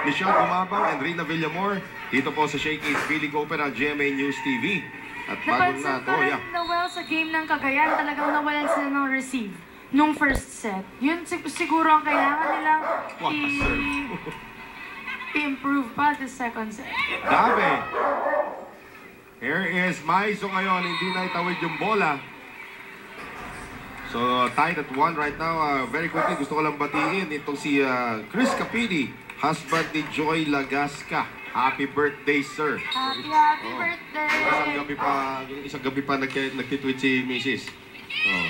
Michelle Gumabaw and Rina Villamor. Dito po sa Shakey's Feeling Open ang GMA News TV. At bago na ito, Noel, sa game ng Cagayan, talagang nawalan sila ng receive nung first set. Yun siguro ang kailangan nilang i-improve pa the second set. Dabe. Here is Maizo ngayon, hindi na itawid yung bola. So, tied at 1 right now. Very quickly, gusto ko lang batiin itong si Chris Capidi, husband ni Joy Lagasca. Happy birthday, sir. Happy birthday! Isang gabi pa nagtitweet si Mrs.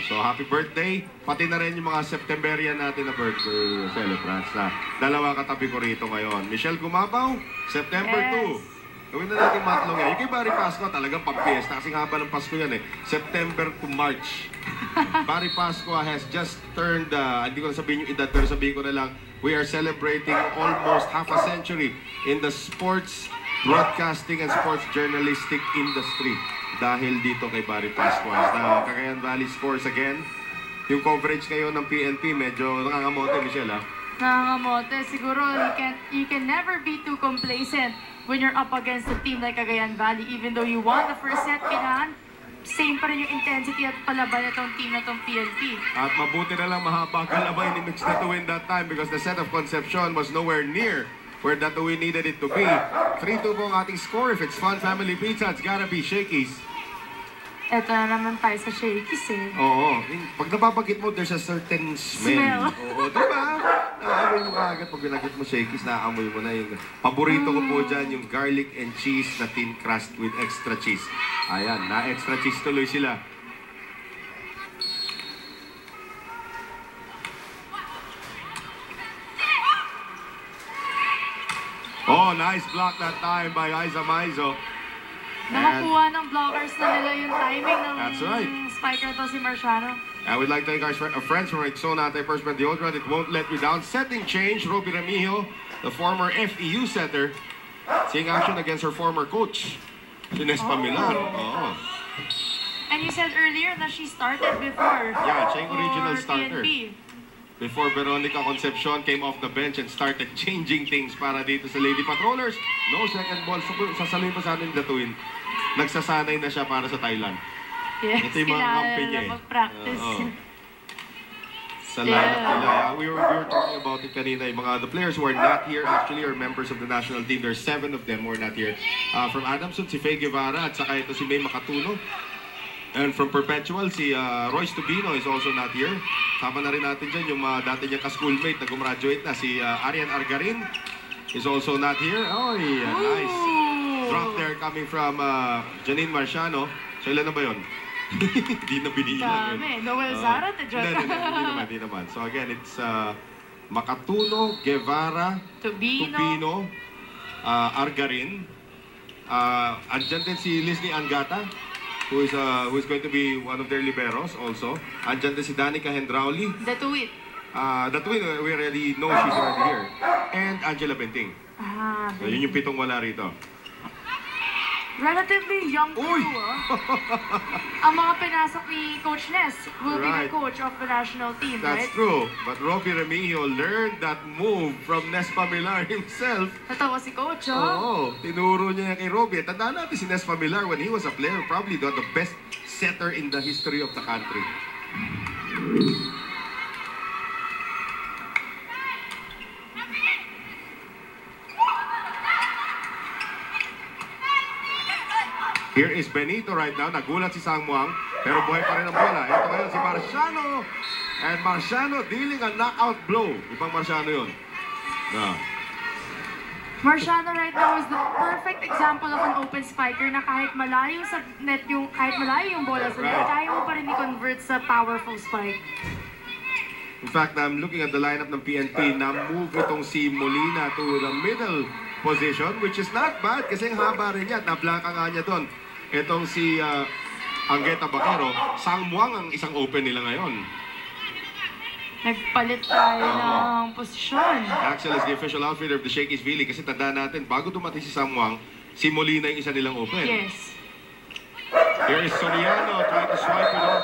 So, happy birthday. Pati na rin yung mga Septemberian natin na birthday celebrants na dalawa katabi ko rito ngayon. Michelle Gumabaw, September 2. Gawin na natin matlong yan. Yung kay Barry Pasco, talagang pag-fiesta. Kasing haba ng Pasko yan eh. September to March. Barry Pasco has just turned, hindi ko na sabihin yung edad, pero sabihin ko na lang, we are celebrating almost half a century in the sports broadcasting and sports journalistic industry. Dahil dito kay Barry Pasco. As the Cagayan Valley scores again. Yung coverage ngayon ng PNP, medyo nangangamote, Michelle, ha? Nangangamote. Siguro, you can never be too complacent when you're up against a team like Cagayan Valley. Even though you won the first set, same pa rin yung intensity at palaban na tong team na tong PNP. At mabuti na lang mahaba kalabay ni Mix na to win that time because the set of Concepcion was nowhere near where that we needed it to be. 3-2 po ang ating score. If it's fun family pizza, it's gotta be Shakey's. Eto na naman tayo sa Shakey's eh. Oo. Pag napapagit mo, there's a certain smell. Oo, diba? Naamoy mo kaagad pag binagit mo Shakey's, naamoy mo na yung paborito ko po dyan, yung garlic and cheese na thin crust with extra cheese. Ayan, na-extra cheese tuloy sila. Oh, nice block that time by Aiza Maizo. Nakakuha ng blockers na nila yung timing ng spiker to si Marciano. I would like to thank our friends from Rexona Anti-Perspirant Deodorant. It won't let me down. Setting change, Roby Remigio, the former FEU setter, seeing action against her former coach, Ines Pamilar. And you said earlier that she started before. Yeah, siya yung original starter. PNP. Before Veronica Concepcion came off the bench and started changing things para dito sa Lady Patrollers. No second ball. Sasaluhin pa sa atin datuin. Nagsasanay na siya para sa Thailand. Yes, ito yung mga kampi niya eh. Mag-practice. Sa lineup nila. We were talking about it kanina. Yung the players who are not here actually are members of the national team. There's 7 of them who are not here. From Adamson, si Faye Guevara at saka ito si May Makatuno. And from Perpetual, si Royce Tubino is also not here. Sama na rin natin dyan yung dati niyang ka-schoolmate na gumraduate na, si Arian Argarin is also not here. Oh, yeah, nice. Drop there coming from Janine Marciano. So, ilan na ba yun? Hindi na binilang. Dami. Noel Zara, Hindi naman. So, again, it's Makatuno, Guevara, Tubino, Argarin. Andyan din si Leslie Angata, who is going to be one of their liberos also. Andyan din si Danica Hendrauli. The Tweet. The Tweet, we already know she's already here. And Angela Benting. So, yun yung 7 wala rito. Relatively young crew, Ang mga pinasok ni Coach Ness will be the coach of the national team, That's true. But Roby Remigio learned that move from Ness Pamilar himself. Natawa si Coach, Oo, tinuro niya kay Roby. Tandaan natin si Ness Pamilar when he was a player, probably the best setter in the history of the country. Here is Benito right now. Nagulat si Sangmuang, pero buhay pa rin ang bola. Ito ngayon si Marciano. And Marciano dealing a knockout blow. Ibang Marciano yun. Marciano right now is the perfect example of an open spiker na kahit malayo sa net yung bola sa net, kaya mo pa rin i-convert sa powerful spike. In fact, I'm looking at the lineup ng PNP na move itong si Molina to the middle position, which is not bad kasi ang haba rin niya. Nablaka nga niya doon. Itong si Angueta Baquero, Sangmuang ang isang open nila ngayon. Nagpalit tayo ng posisyon. Axel is the official outfitter of the Shakey's Vili kasi tandaan natin, bago dumating si Sangmuang, si Molina yung isa nilang open. Yes. Here is Soriano trying to swipe it off.